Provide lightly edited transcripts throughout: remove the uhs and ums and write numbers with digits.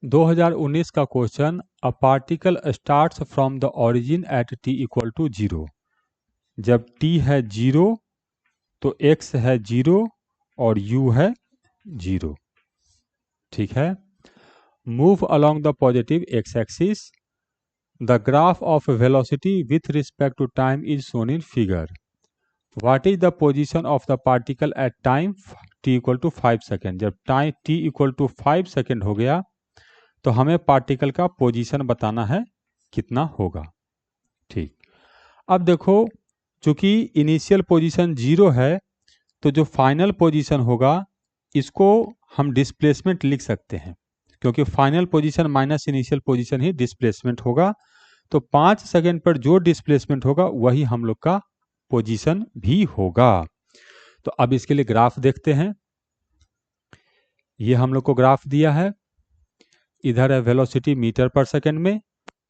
2019 का question, a particle starts from the origin at t equal to 0। जब t है 0 तो x है 0 और u है 0। ठीक है। Move along the positive x axis. The graph of velocity with respect to time is shown in figure. What is the position of the particle at time t equal to 5 second. जब time t equal to 5 second हो गया तो हमें particle का position बताना है कितना होगा। ठीक, अब देखो, चूंकि इनिशियल पोजीशन 0 है तो जो फाइनल पोजीशन होगा इसको हम डिस्प्लेसमेंट लिख सकते हैं, क्योंकि final position minus initial position ही डिस्प्लेसमेंट होगा। तो 5 सेकेंड पर जो डिस्प्लेसमेंट होगा वही हम लोग का पोजीशन भी होगा। तो अब इसके लिए ग्राफ देखते हैं। ये हम लोग को ग्राफ दिया है, इधर है वेलोसिटी मीटर पर सेकेंड में,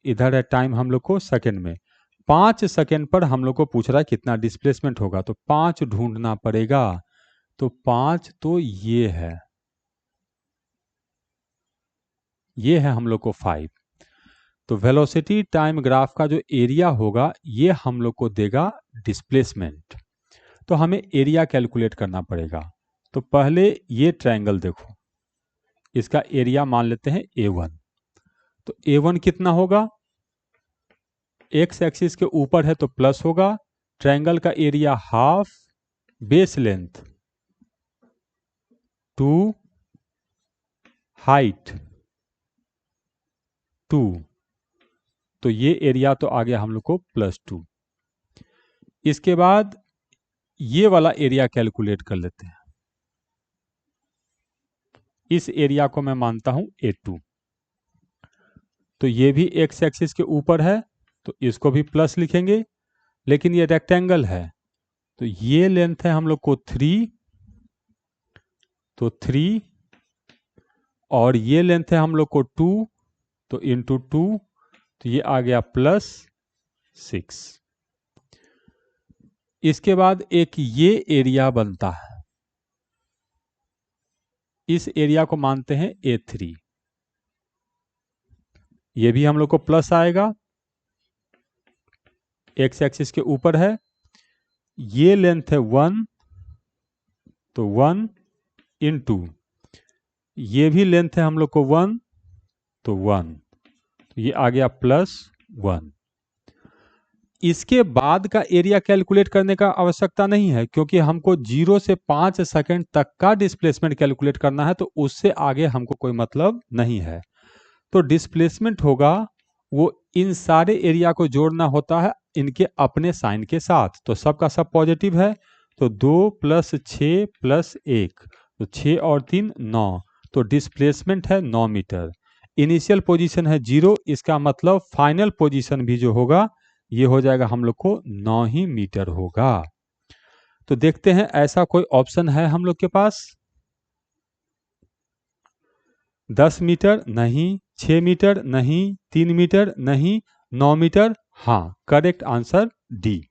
इधर है टाइम हम लोग को सेकेंड में। 5 सेकेंड पर हम लोग को पूछ रहा है कितना डिस्प्लेसमेंट होगा, तो 5 ढूंढना पड़ेगा। तो 5 तो ये है हम लोग को 5। तो वेलोसिटी टाइम ग्राफ का जो एरिया होगा ये हम लोग को देगा डिस्प्लेसमेंट। तो हमें एरिया कैलकुलेट करना पड़ेगा। तो पहले ये ट्रायंगल देखो, इसका एरिया मान लेते हैं A1। तो A1 कितना होगा, एक्स एक्सिस के ऊपर है तो प्लस होगा। ट्रायंगल का area half, base length 2, height 2, तो ये एरिया तो आ गया हम लोग को +2। इसके बाद ये वाला एरिया कैलकुलेट कर लेते हैं। इस एरिया को मैं मानता हूं A2। तो ये भी एक्स एक्सिस के ऊपर है तो इसको भी प्लस लिखेंगे, लेकिन ये रेक्टेंगल है तो ये लेंथ है हम लोग को 3, तो 3, और ये लेंथ है हम लोग को 2, तो इंटू 2, तो ये आ गया +6। इसके बाद एक ये एरिया बनता है, इस एरिया को मानते हैं A3। ये भी हम लोग को प्लस आएगा, एक्स एक्सिस के ऊपर है। ये लेंथ है 1, तो 1 इंटू, ये भी लेंथ है हम लोग को 1, तो 1, तो ये आ गया +1। इसके बाद का एरिया कैलकुलेट करने का आवश्यकता नहीं है, क्योंकि हमको 0 से 5 सेकंड तक का डिस्प्लेसमेंट कैलकुलेट करना है, तो उससे आगे हमको कोई मतलब नहीं है। तो डिस्प्लेसमेंट होगा वो इन सारे एरिया को जोड़ना होता है इनके अपने साइन के साथ। तो सबका सब पॉजिटिव है, तो 2 + 6 + 1, तो 6 और 3 9, तो डिस्प्लेसमेंट है 9 मीटर। इनिशियल पोजीशन है 0, इसका मतलब फाइनल पोजीशन भी जो होगा ये हो जाएगा हम लोग को 9 ही मीटर होगा। तो देखते हैं ऐसा कोई ऑप्शन है हम लोग के पास। 10 मीटर नहीं, 6 मीटर नहीं, 3 मीटर नहीं, 9 मीटर हाँ। Correct answer D.